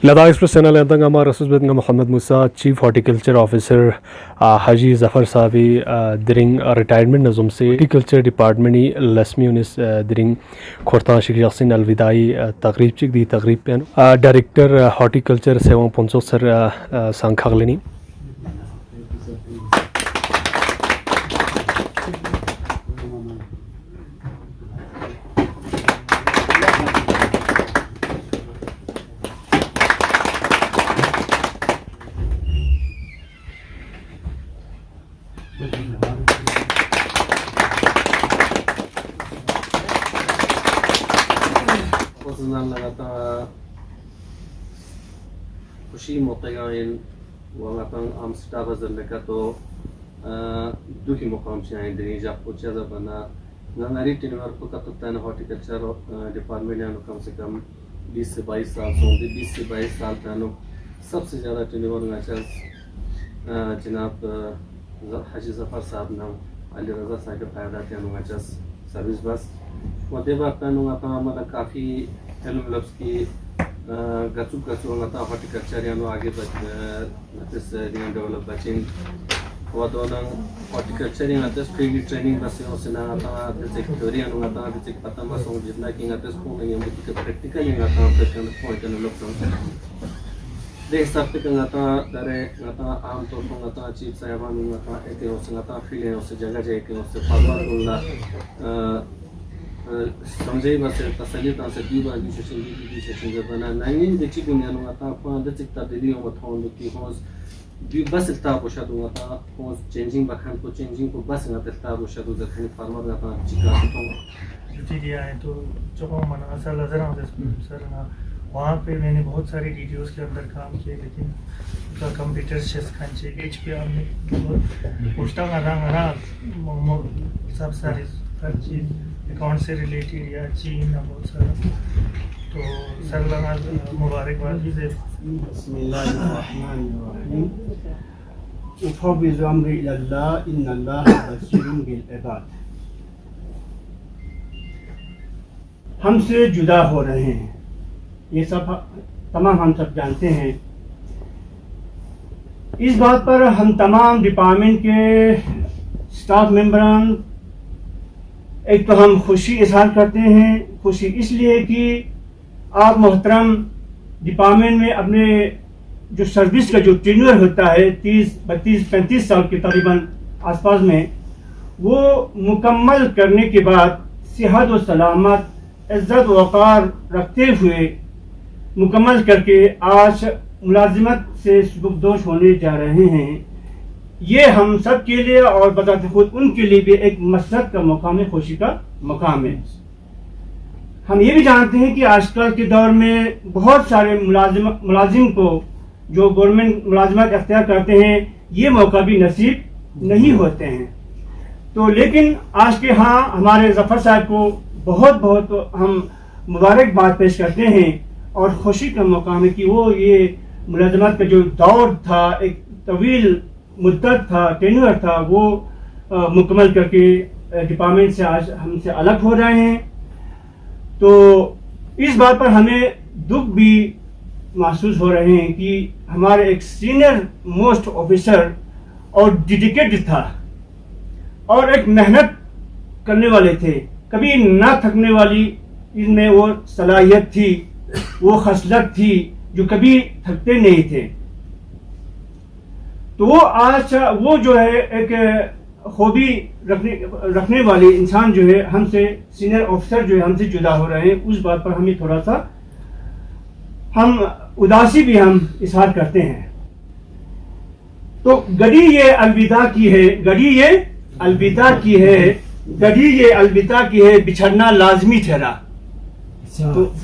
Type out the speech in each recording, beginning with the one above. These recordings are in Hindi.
लद्दाख एक्सप्रेस चैनल अंतंग हमारा रसूल मोहम्मद मूसा चीफ हॉर्टिकल्चर ऑफिसर हाजी जफ़र साहबी दिरिंग रिटायरमेंट नज़म से हॉर्टिकल्चर डिपार्टमेंट लसमी उनिस दिरिंग खोरता शिखसिन अलविदाई तकरीब चिक दी तकरीब पे डायरेक्टर हॉर्टिकल्चर सेवा पंचो सर सांखागलिनी खुशी मोतगाइन वांगातां आमस्टाबा जल्लेका तो दुखी मुकाम से आए दिन जब कुछ ज़्यादा बना नंगारी टिनवर को कतुत्तान हॉर्टिकल्चर डिपार्टमेंट यानो कम से कम 20 से 22 साल सोंदे 20 से 22 साल तानो सबसे ज़्यादा टिनवर नाचस जनाब हाजी जफर साहब नाम अली रजा साहब के फायदा यानो नाचस सर्विस बस मदेबा तानो आता हमारा काफ़ी हेल्प लफ्ज़ की गचुक ngata horticulture yano age this develop bachin wadonang horticulture ngata free training basi osena ngata this theory yano ngata this patama song jitna ki ngata ko ngam ki practical ngata operation point and look de hisab se ngata dare ngata aam to ngata chief sahiban ngata ete ngata feel os jagah je ke os farmer ulla समझे बस तसली ता से दी बागी से बना नहीं देखी दुनिया नु आता अपन द चिकता दीदी हम थोन की होस दी बस ता पोशा दु आता होस चेंजिंग बखान को चेंजिंग को बस ना ता पोशा दु जखनी फार्मर ना ता चिका तो दिया है तो जो मन असल नजर आता सर ना वहाँ पे मैंने बहुत सारी वीडियोस के अंदर काम किए लेकिन उसका कंप्यूटर शेस खांचे एचपीआर में पोस्टा ना सब सारी हर चीज़ अकाउंट से रिलेटेड या चीन बहुत सारा तो सर लगा मुबारकबाद से बिस्मिल्लाहिर्रहमानिर्रहीम उफ़व्विज़ु अम्री इलल्लाह इन्नल्लाह बसीरुन बिल इबाद। हमसे जुदा हो रहे हैं ये सब तमाम हम सब जानते हैं। इस बात पर हम तमाम डिपार्टमेंट के स्टाफ मेंबरान एक तो हम खुशी इजहार करते हैं, खुशी इसलिए कि आप मोहतरम डिपार्टमेंट में अपने जो सर्विस का जो टेन्योर होता है 30-32-35 साल के तकरीबन आसपास में वो मुकम्मल करने के बाद सेहत व सलामत इज़्ज़त वक़ार रखते हुए मुकम्मल करके आज मुलाजिमत से सुबुकदोश होने जा रहे हैं। ये हम सब के लिए और बताते खुद उनके लिए भी एक मसरत का मकाम है, खुशी का मकाम है। हम ये भी जानते हैं कि आजकल के दौर में बहुत सारे मुलाजिम को जो गवर्नमेंट मुलाजमत अख्तियार करते हैं ये मौका भी नसीब नहीं होते हैं। तो लेकिन आज के हाँ हमारे जफ़र साहब को बहुत बहुत हम मुबारकबाद पेश करते हैं और खुशी का मकाम है कि वो ये मुलाजमत का जो दौर था, एक तवील मुद्दत था, टेन्योर था, वो मुकम्मल करके डिपार्टमेंट से आज हमसे अलग हो रहे हैं। तो इस बात पर हमें दुख भी महसूस हो रहे हैं कि हमारे एक सीनियर मोस्ट ऑफिसर और डेडिकेटेड था और एक मेहनत करने वाले थे, कभी ना थकने वाली इनमें वो सलाहियत थी, वो खसलत थी जो कभी थकते नहीं थे। तो वो आज वो जो है एक खूबी रखने वाले इंसान जो है हमसे सीनियर ऑफिसर जो है हमसे जुदा हो रहे हैं, उस बात पर हमें थोड़ा सा हम उदासी भी हम इजहार करते हैं। तो गड़ी ये अलविदा की है, गड़ी ये अलविदा की है, गड़ी ये अलविदा की है, बिछड़ना लाजमी ठहरा। तो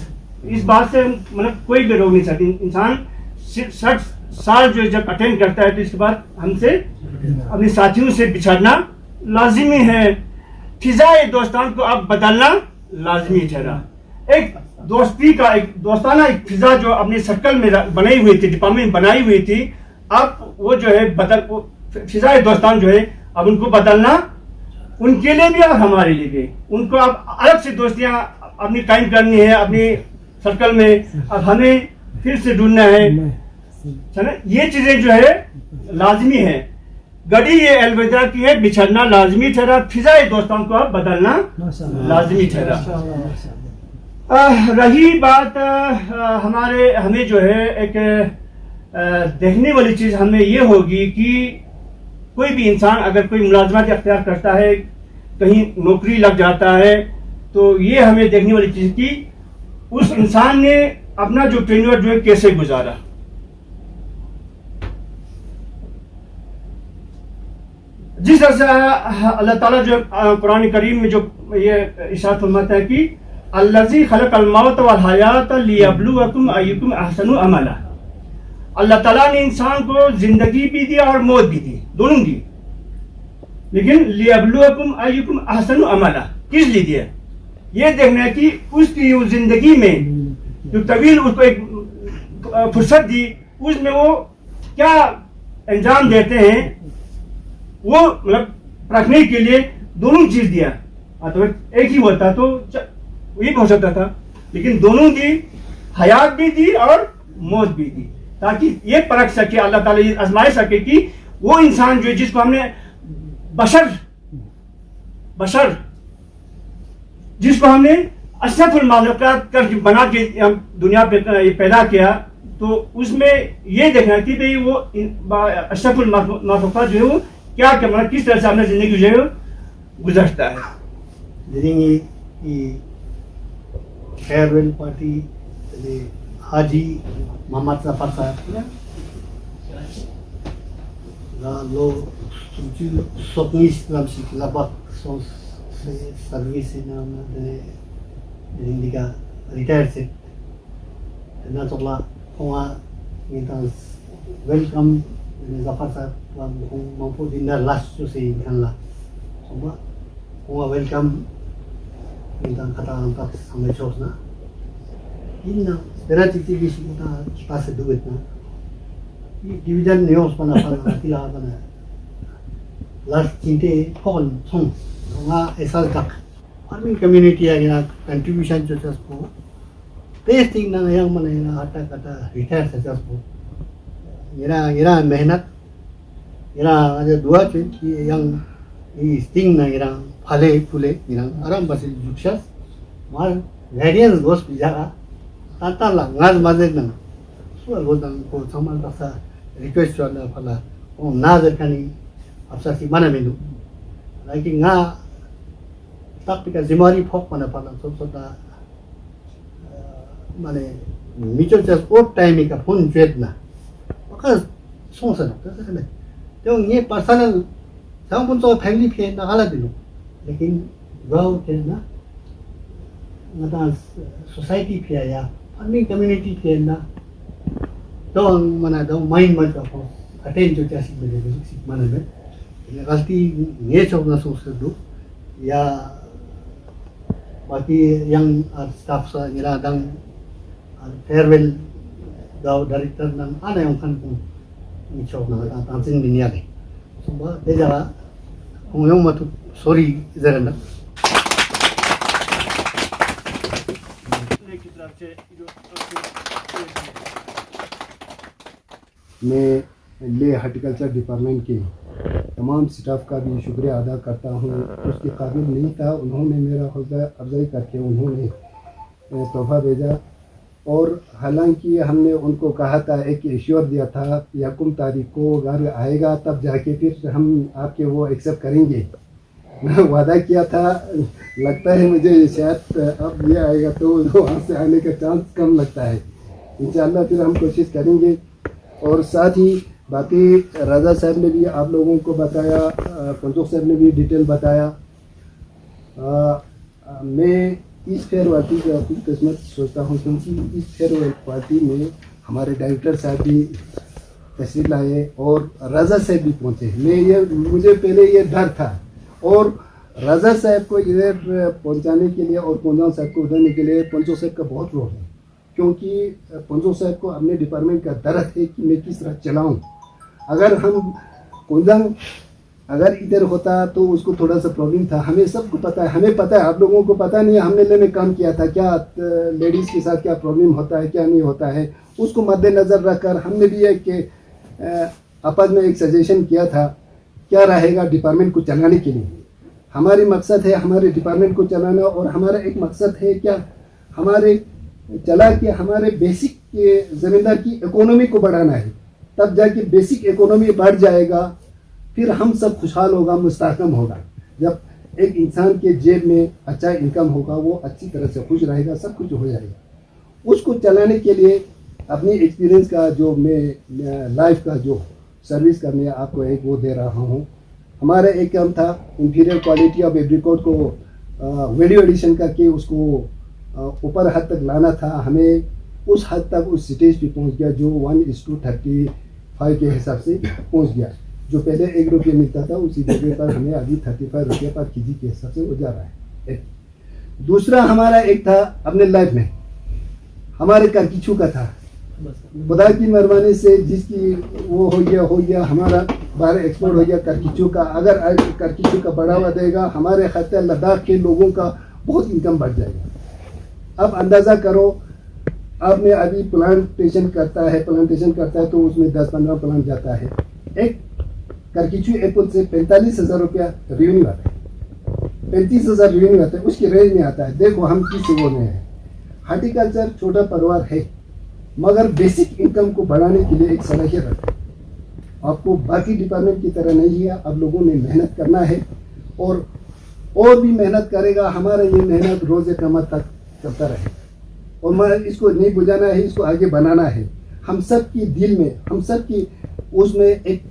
इस बात से मतलब कोई भी रोक नहीं सकती। इंसान 60 साल जो जब अटेंड करता है तो इसके बाद हमसे अपने साथियों से बिछड़ना लाजिमी है। फिजाए दोस्तान को अब बदलना लाजिमी ठहरा। एक दोस्ती का एक दोस्ताना एक फिजा जो अपने सर्कल में बनाई हुई थी, डिपार्टमेंट बनाई हुई थी, अब वो जो है फिजाए दोस्तान जो है अब उनको बदलना उनके लिए भी और हमारे लिए भी। उनको अब अलग से दोस्तियां अपनी कायम करनी है अपनी सर्कल में। अब हमें फिर से ढूंढना है, ना ये चीजें जो है लाजमी है। गड़ी ये अलविदा की है, बिछड़ना लाजमी ठहरा, फिजाए दोस्तों को अब बदलना लाजमी ठहरा। रही बात हमें जो है एक देखने वाली चीज हमें ये होगी कि कोई भी इंसान अगर कोई मुलाजमत अख्तियार करता है, कहीं नौकरी लग जाता है, तो ये हमें देखने वाली चीज की उस इंसान ने अपना जो टेन्योर जो है कैसे गुजारा। जिस तरह से अल्लाह ताला जो कुरान करीम में जो ये इरशाद फरमाता है कि अल्लज़ी खलक़ल मौत वल हयात लियब्लुवकुम अय्युकुम अहसनु अमला। अल्लाह ताला ने इंसान को जिंदगी भी दी और मौत भी दी, दोनों दी, लेकिन लियब्लुवकुम अय्युकुम अहसनु अमला किस लिए दिया? ये देखना है कि उसकी जिंदगी में जो तवील उसको एक फुर्सत दी, उसमें वो क्या अंजाम देते हैं, वो मतलब रखने के लिए दोनों चीज दिया। तो एक ही होता तो एक हो सकता था, लेकिन दोनों दी, हयात भी दी और मौत भी दी, ताकि ये परख सके, अल्लाह ताला ये आजमाए सके कि वो इंसान जो जिसको हमने बशर जिसको हमने अशरफुल माखलूकात कर बना के दुनिया पे पैदा किया, तो उसमें ये देखना कि भाई वो अशरफुल माखलूकात जो है वो क्या मतलब किस तरह से अपनी जिंदगी जो है गुजरता है। farewell party the Haji Muhammad Zafar Sahab la lo sokni Islam sik labak so service na de indica retired se na tola konga minta welcome Zafar Sahab wa mampu dinner last to say kan la so konga welcome minta kata antar sampai jos na ini na berarti TV kita pas duit na division news pana tila pana last cinte phone song nga esal tak farming community ya contribution just po testing na yang mana na hata kata retire success po ira mehnat ira ada dua cuy yang sting na ira फले फुले गिरंग आराम बसे जुक्शस मार वेरियंस गोस बिजारा ताता ला गाज माजे न सो गोदन को समान तसा रिक्वेस्ट वाला फला ओ ना जकनी अफसर सी माने मेनु लाइक nga taktika जिम्मेवारी फोक माने फला सोता माने मिचो जस ओ टाइम का फोन जेट ना पका सोसा न तसे तो ये पर्सनल सामपुन तो फैमिली पे ना हाला दिनु लेकिन गाँव के ना सोसाइटी पे या फार्मिंग कम्युनिटी पे ना तो मना तो माइंड मत रखो अटेंड जो कैसी मिले सिक माने में ये गलती ये चौक ना सोच दो या बाकी यंग स्टाफ सा निरा दंग फेयरवेल गाँव डायरेक्टर ना आना है उनका ये चौक ना तांसिन बिनिया ले सुबह दे जरा हम मत सॉरी जरा ना मैं ले हॉर्टिकल्चर डिपार्टमेंट के तमाम स्टाफ का भी शुक्रिया अदा करता हूँ। उसके काबिल नहीं था, उन्होंने मेरा हौसला अफजाई करके उन्होंने तोहफा भेजा। और हालांकि हमने उनको कहा था, एक इश्योर दिया था कि 1 तारीख को घर आएगा तब जाके फिर हम आपके वो एक्सेप्ट करेंगे, वादा किया था। लगता है मुझे शायद अब ये आएगा तो वहाँ से आने का चांस कम लगता है। इंशाअल्लाह फिर हम कोशिश करेंगे। और साथ ही बाकी रज़ा साहब ने भी आप लोगों को बताया, पंचोक साहब ने भी डिटेल बताया। मैं इस फेयरवेल पार्टी का अपनी किस्मत सोचता हूँ, क्योंकि इस फेयरवेल पार्टी में हमारे डायरेक्टर साहब भी तशरीफ लाए और रज़ा साहब भी पहुँचे। मुझे पहले ये डर था, और रज़ा साहब को इधर पहुँचाने के लिए और पंजाब साहब को उठाने के लिए पंचोक साहब का बहुत रोल है, क्योंकि पंचोक साहब को अपने डिपार्टमेंट का दर्द है कि मैं किस तरह चलाऊँ। अगर हम कुंदंग अगर इधर होता तो उसको थोड़ा सा प्रॉब्लम था। हमें सबको पता है, हमें पता है, आप लोगों को पता नहीं है। हमने ले में काम किया था, क्या लेडीज़ के साथ क्या प्रॉब्लम होता है, क्या नहीं होता है, उसको मद्देनज़र रखकर हमने भी एक आपस में एक सजेशन किया था क्या रहेगा डिपार्टमेंट को चलाने के लिए। हमारी मकसद है हमारे डिपार्टमेंट को चलाना, और हमारा एक मकसद है क्या हमारे चला के हमारे बेसिक ज़मींदार की इकोनॉमी को बढ़ाना है। तब जाके बेसिक इकोनॉमी बढ़ जाएगा, फिर हम सब खुशहाल होगा, मुस्तहकम होगा। जब एक इंसान के जेब में अच्छा इनकम होगा, वो अच्छी तरह से खुश रहेगा, सब कुछ हो जाएगा। उसको चलाने के लिए अपनी एक्सपीरियंस का जो मैं लाइफ का जो सर्विस का मैं आपको एक वो दे रहा हूँ। हमारा एक काम था इंफीरियर क्वालिटी ऑफ एप्रिकॉट को वैल्यू एडिशन करके उसको ऊपर हद तक लाना था। हमें उस हद तक उस स्टेज पे पहुंच गया जो 1:35 के हिसाब से पहुंच गया। जो पहले 1 रुपये मिलता था उसी जगह पर हमें अभी 35 रुपये पर केजी के हिसाब से वो जा रहा है। दूसरा हमारा एक था अपने लाइफ में हमारे करकिचू का था। खुदा की मेहरबानी से जिसकी वो हो गया हमारा बाहर एक्सपोर्ट हो गया करकिचू का। अगर करकिचू का बढ़ावा देगा हमारे खत्े लद्दाख के लोगों का बहुत इनकम बढ़ जाएगा। अब अंदाज़ा करो, आपने अभी प्लांटेशन करता है तो उसमें 10-15 प्लांट जाता है। एक करकिचू एप्पल से 45,000 रुपया रेवेन्यू आता है, 35,000 रेवेन्यू आता है, उसकी रेंज में आता है। देखो हम किस वो में है। हार्टिकल्चर छोटा परिवार है, मगर बेसिक इनकम को बढ़ाने के लिए एक सलाहियत रखता है। आपको बाकी डिपार्टमेंट की तरह नहीं है, आप लोगों ने मेहनत करना है और भी मेहनत करेगा। हमारा ये मेहनत रोज़ क़यामत तक चलता रहे और मैं इसको नहीं बुझाना है, इसको आगे बनाना है। हम सब की दिल में, हम सब की उसमें एक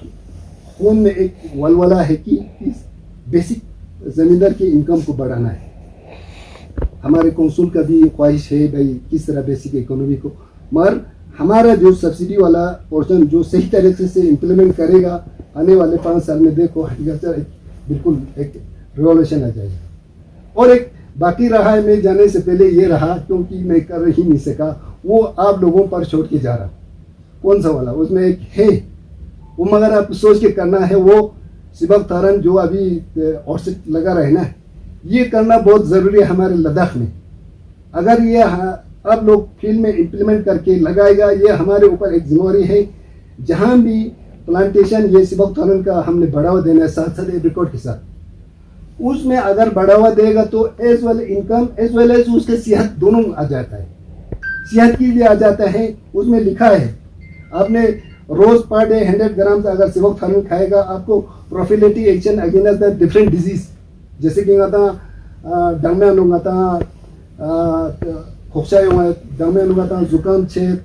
खून में एक वलवला है कि इस बेसिक ज़मींदार की इनकम को बढ़ाना है। हमारे कौंसिल का भी ख्वाहिश है भाई किस तरह बेसिक इकोनॉमी को, मगर हमारा जो सब्सिडी वाला पोर्शन जो सही तरीके से इम्प्लीमेंट करेगा आने वाले 5 साल में, देखो हॉर्टिकल्चर बिल्कुल एक रिवॉल्यूशन आ जाएगा। और एक बाकी रहा है, मैं जाने से पहले ये रहा क्योंकि मैं कर ही नहीं सका, वो आप लोगों पर छोड़ के जा रहा। कौन सा वाला उसमें एक है वो, मगर आप सोच के करना है। वो सिबक थारन जो अभी औसत लगा रहे ना, ये करना बहुत ज़रूरी है हमारे लद्दाख में। अगर ये अब लोग फील्ड में इम्प्लीमेंट करके लगाएगा, ये हमारे ऊपर एक जिम्मेवारी है। जहाँ भी प्लांटेशन ये सिबक थारन का हमने बढ़ावा देना है साथ साथ एप्रिकॉट के साथ, उसमें अगर बढ़ावा देगा तो as well income as well as उसके सेहत दोनों आ जाता है। सेहत के लिए आ जाता है। उसमें लिखा है आपने रोज पर डे 100 ग्राम से अगर सिबक थारन खाएगा आपको prophylactic action against the different disease, जैसे कि डंगना लूंगा खोखसा डंगना लूंगा जुकाम छेद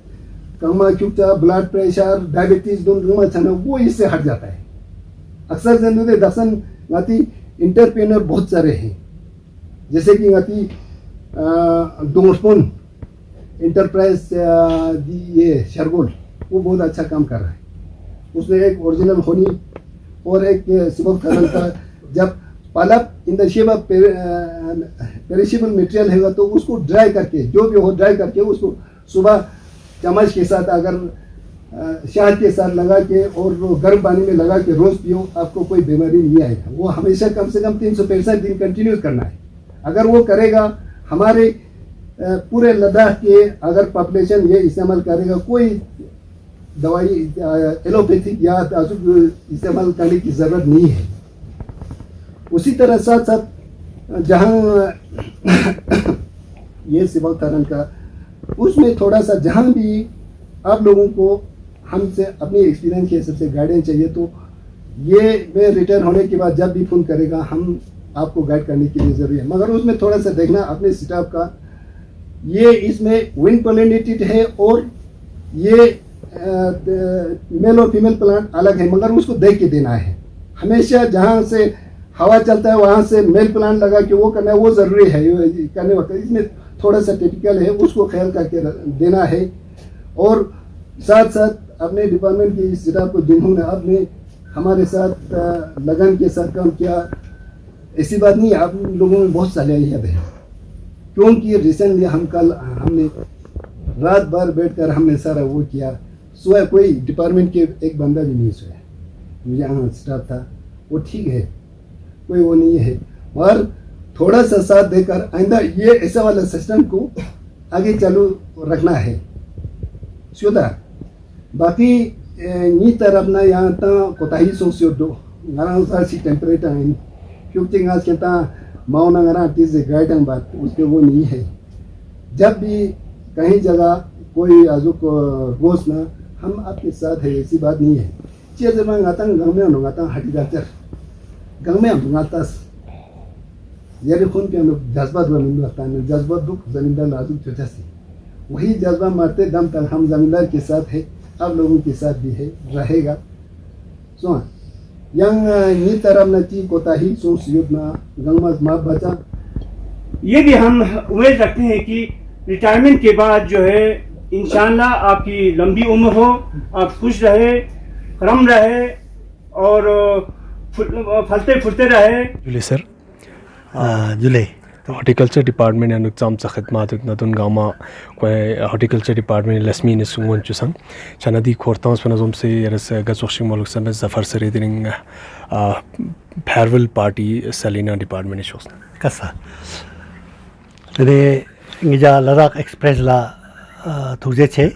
कमा क्यूचा ब्लड प्रेशर डायबिटीज दोनों छना वो इससे हट जाता है। अक्सर जिंदगी दर्शन गाती इंटरप्रेन्योर बहुत सारे हैं, जैसे कि गाती डोंगस्पोन इंटरप्राइज ये शरगोल वो बहुत अच्छा काम कर रहा है। उसमें एक ओरिजिनल होनी और एक सिबक थारन का जब पालक in the shape of perishable material है तो उसको ड्राई करके जो भी हो ड्राई करके उसको सुबह चम्मच के साथ अगर शहद के साथ लगा के और गर्म पानी में लगा के रोज़ पियो, आपको कोई बीमारी नहीं आएगा। वो हमेशा कम से कम 365 दिन कंटिन्यूस करना है। अगर वो करेगा हमारे पूरे लद्दाख के अगर पॉपुलेशन ये इस्तेमाल करेगा, कोई दवाई एलोपैथिक या इस्तेमाल करने की ज़रूरत नहीं है। उसी तरह साथ साथ जहाँ ये सिबक थारन का उसमें थोड़ा सा जहाँ भी आप लोगों को हमसे अपनी एक्सपीरियंस के हिसाब से गाइडेंस चाहिए तो ये मैं रिटायर होने के बाद जब भी फ़ोन करेगा हम आपको गाइड करने के लिए ज़रूरी है। मगर उसमें थोड़ा सा देखना अपने स्टाफ का, ये इसमें विंड पोलिनेटेड है और ये मेल और फीमेल प्लांट अलग है, मगर उसको देख के देना है। हमेशा जहाँ से हवा चलता है वहाँ से मेल प्लांट लगा के वो करना है, वो ज़रूरी है करने वक्त। इसमें थोड़ा सा टिपिकल है, उसको ख्याल करके देना है। और साथ साथ अपने डिपार्टमेंट की स्टाफ को जिन्होंने आपने हमारे साथ लगन के साथ काम किया, ऐसी बात नहीं, आप लोगों में बहुत सलाहियत है। क्योंकि रिसेंटली हमने रात भर बैठकर हमने सारा वो किया, सोया कोई डिपार्टमेंट के एक बंदा भी नहीं सोया। मुझे यहाँ स्टाफ था, वो ठीक है, कोई वो नहीं है, और थोड़ा सा साथ देकर आइंदा ये ऐसा वाला सिस्टम को आगे चालू रखना है सुधा। बाकी नी तरफ ना यहाँ ता कोताही सोचियो दो नरंग सा सी टेम्परेचर इन क्योंकि आज के ता माउना नरंग तीस गाइडन बात उसके वो नहीं है। जब भी कहीं जगह कोई आजू को रोज ना हम आपके साथ है, ऐसी बात नहीं है। चीज़ में गाता गाँव में गाता हॉर्टिकल्चर गाँव में गाता ये खून के हम जज्बा बन लगता है, जज्बा दुख जमींदार नाजुक छोटा सी, वही जज्बा मरते दम तक हम जमींदार के साथ है, आप लोगों के साथ भी है, रहेगा। सो यंग ये तरफ न ची कोताही सोच युद्ध ना गंगमा माँ बचा। ये भी हम उम्मीद रखते हैं कि रिटायरमेंट के बाद जो है इंशाल्लाह आपकी लंबी उम्र हो, आप खुश रहे, करम रहे और फलते फुलते रहे। जुले सर जुले हॉर्टिकल्चर डिपार्टमेंट यानुक चामचा खदमात नतुन गामा कोई हॉर्टिकल्चर डिपार्टमेंट लस्मी ने सुंगन चुसंग चनदी खोरतांस पनजम से यरस गचोशिंग मलुक समय जफर सरेदिंग फेयरवेल पार्टी सलीना डिपार्टमेंट शोस कसा तने इंजा लद्दाख एक्सप्रेस ला थुजे छे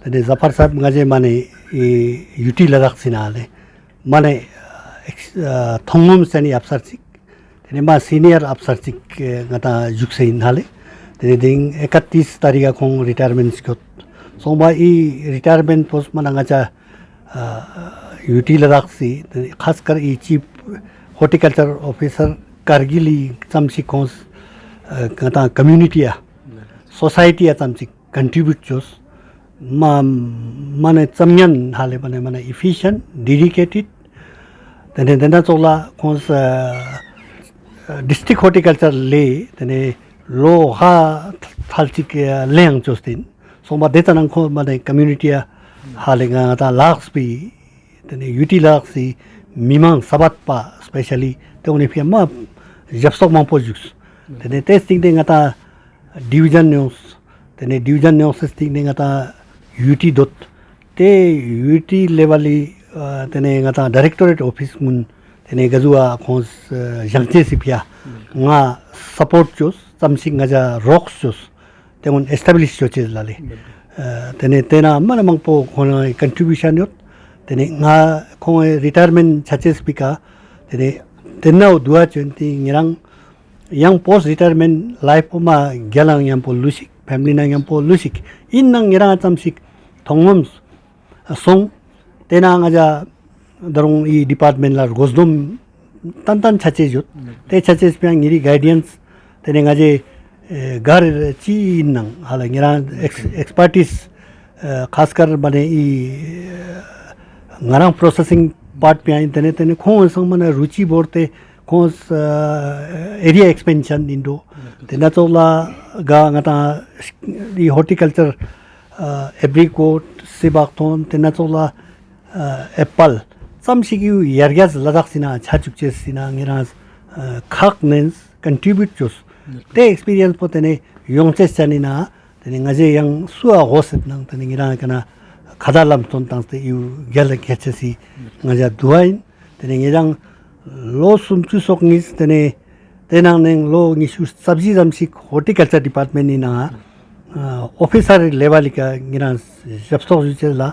तने जफर साहब गजे माने यूटी लद्दाख सिनाले माने थोंगम सेनी अफसर सी मा सीनियर अफसर चिक गता जुक्से इनहाले तेरे दिन 31 तारीख को रिटायरमेंट को सोमा ई रिटायरमेंट पोस्ट मनांगाचा यूटी लद्दाख सी खासकर ई चीफ हॉर्टिकल्चर ऑफिसर कारगिली चमसी कोस गता कम्युनिटीया सोसाइटी चमसी कंट्रीब्यूट जोस माने चमयन हाले माने इफिशिएंट डेडिकेटेड तेने देना चोला कोस डिस्ट्रिक्ट हॉर्टिकल्चर ले तने लो हा थालचिक लेंग चोस्तिन सोमा देतनंग खो माने कम्युनिटीया हालेगा ता लाक्स भी तने यूटी लाक्सी मिमांग सबात पा स्पेशली तो उन्हें फिर मा जबसक मापोजुस तने टेस्टिंग देंगा ता डिवीजन न्यूज़ तने डिवीजन न्यूज़ टेस्टिंग देंगा ता यूटी डॉट ते यूटी लेवली तने ता डायरेक्टरेट ऑफिस मुन तने गजुआ खोस जंगते सिपिया nga support chos something ngaja rocks chos temon establish choches lale tene tena mana mangpo khona contribution yot tene nga khong retirement chaches pika tene tenna dua 20 ngirang yang post retirement life ma gyalang yang po lusik family na yang po lusik in nang ngira chamsik thongom song tena ngaja darong i department lar gozdom tan chache jut te chache pyang ngiri guidance tene ngaje gar chi nang hala ngira expertise खासकर बने ई ngarang processing part pyang tene khon sang mana ruchi borte khon area expansion indo tena chola ga ngata di horticulture apricot sibakthon tena chola apple samsigi yargas ladakh sina chachukche sina ngiras khaknens contribute chos te experience potene yongche chanina tene ngaje yang suwa hoset nang tene ngira kana khadalam ton tangte yu gel khechesi ngaja duain tene ngirang lo sumchu soknis tene tenang neng lo ngisu sabji jamsi horticulture department ni na officer level ka ngira jabsok juchela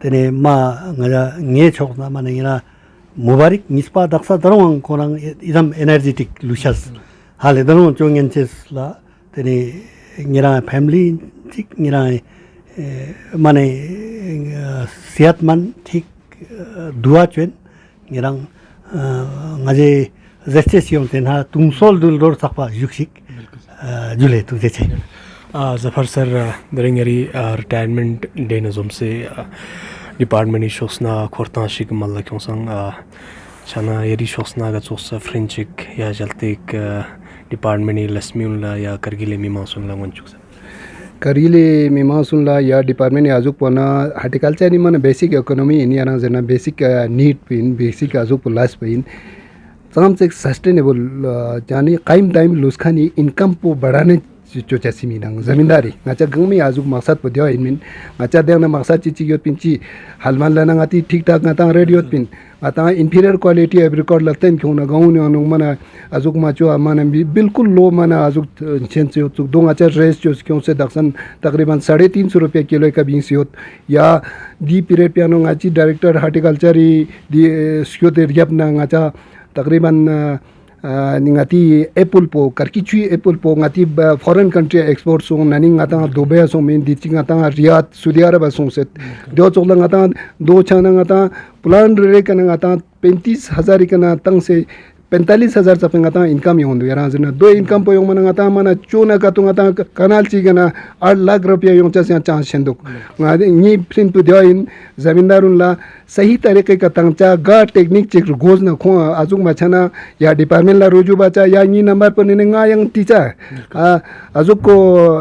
tene ma ngaja nge chokna mane ngira mubarak nispa daksa darong korang idam energetic lushas hale darong chongen chesla tene ngira family tik ngira mane siatman tik dua chen ngirang ngaje gestation tenha tungsol dul dor sakpa yuksik jule tu jeche Zafar sir दरिंगरी रिटायरमेंट डे नजम से डिपार्टमेंट शोसना खोरताशिक मल्ला क्यों संग चना यरी शोसना का चोसा फ्रेंचिक या जलतिक डिपार्टमेंट लस्मीउल्ला या करगिले मीमांसुल्ला वंचुक करगिले मीमांसुल्ला या डिपार्टमेंट आजुक पना हॉर्टिकल्चर नि मन बेसिक इकोनॉमी इन याना जना बेसिक नीड पिन बेसिक आजुक लाइफ पिन तमाम से सस्टेनेबल जानी कायम टाइम लुसखानी इनकम को बढ़ाने चोचा सिमिनंग जमींदारी ngacha gangmi azuk maksad podya inmin ngacha dengna maksad chichi yot pinchi halman lana ngati ठीक ठाक ngata radio pin आता inferior quality of record laten kyona gaun anu mana azuk macho mana बिल्कुल लो mana azuk chen se तो दो अच्छा रेस जो क्यों से दक्षण तकरीबन 350 रुपये किलो का बींस होत या दी पीरियड पे अनु ngaci डायरेक्टर हार्टिकल्चर दी स्क्योत एरिया ना ngaca तकरीबन ngati apple po karkichi apple po ngati foreign country export so nani ngata dubai so min di ngata riyadh saudi arab so set do chokla ngata do chana ngata plan re kana ngata 35000 kana tang se 45,000 sa ngata income yon do yaran jena do income po yung mana ngata mana chuna ka tu ngata kanal chi gana 8 lakh रुपया yung cha chance senduk ngade ni prin tu dia in zamindarun la सही तरीके का तंगचा गा टेक्निक चेक गोज न खो आजुक मछना या डिपार्टमेंट ला रोजु बचा या नी नंबर पर ने nga yang टीचा आजुक को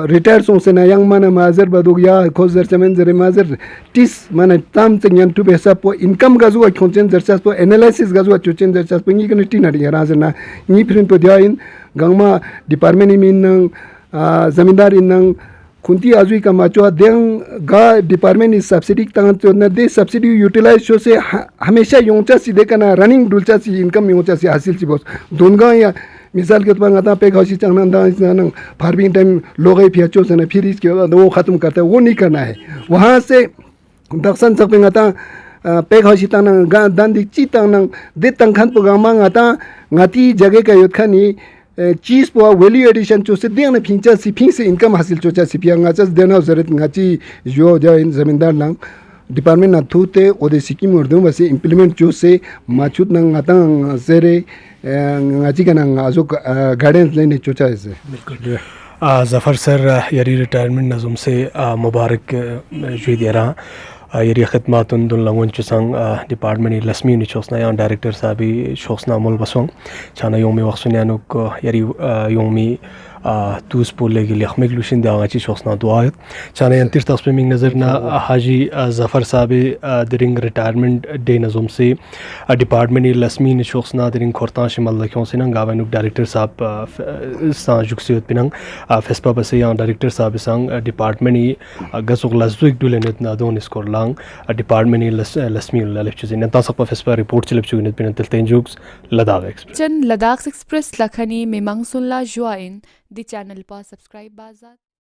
रिटायर सों से ना yang mana माजर बदुक या खोजर चमेन जरे माजर टिस माने ताम चंगन टू बेसा पो इनकम गाजुआ खोचेन जरचास पो एनालिसिस गाजुआ चोचेन जरचास पो नी कने टिना रि राजना नी फ्रेंड पो दिया इन गंगमा डिपार्टमेंट इन जमींदार इन खुंती आजुई का माचो देंग गा डिपार्टमेंट इस सब्सिडी तंग तो न दे सब्सिडी यूटिलाइज शो से हमेशा योंचा सीधे कना रनिंग डुलचा सी इनकम योंचा सी हासिल सी बस दोनगा या मिसाल के तौर पर पे घोसी चंगनदा न फार्मिंग टाइम लोगे फियाचो से न फिर इसके वो खत्म करता है वो नहीं करना है वहां से दक्षिण सब ngata पे घोसी तंग गा दांदी ची तंग दे तंगखान पगामा ngata ngati जगह का योथखानी चीज पो वैल्यू एडिशन चो से देन फिंचा सी फिंग से इनकम हासिल चोचा सी पियांगा चस देना जरूरत ngachi जो जा इन जमींदार नंग डिपार्टमेंट ना थूते ओदे सिकिम उर्दू बसे इंप्लीमेंट चो से माचुत नंग ngata सेरे ngachi kana azuk गाइडेंस लेने चोचा से बिल्कुल जफर सर यारी रिटायरमेंट नज़म से मुबारक जुई दे रहा यारी खदमात उन लंगन चुसंग डिपार्टमेंट लस्मी निचोसना या डायरेक्टर साहबी शोसना मुल बसों छाना योमी वक्सुनियानुक यारी योमी तूस पोले के लिए हमें लुशिन दागाची शोसना दुआत छाना अंतिर तस्मीमिंग नज़र ना हाजी जफर साहबी दरिंग रिटायरमेंट डे नज़म से डिपार्टमेंट लस्मी निचोसना दरिंग खोरता शिमल लखों से ना गावनुक डायरेक्टर साहब सा जुक्सियत पिनंग फेस्पा बसे या डायरेक्टर साहब संग डिपार्टमेंट गसुक लजुक दुलेनेत ना दोन स्कोर लांग डिपार्टमेंट लस्मी ललेचुजिन नतासक फेस्पा रिपोर्ट चलपचुगिनेत पिनन तलतेंजुक्स लद्दाख एक्सप्रेस चन लद्दाख एक्सप्रेस लखनी में मंगसुल्ला जुआइन दी चैनल पर सब्सक्राइब बाजात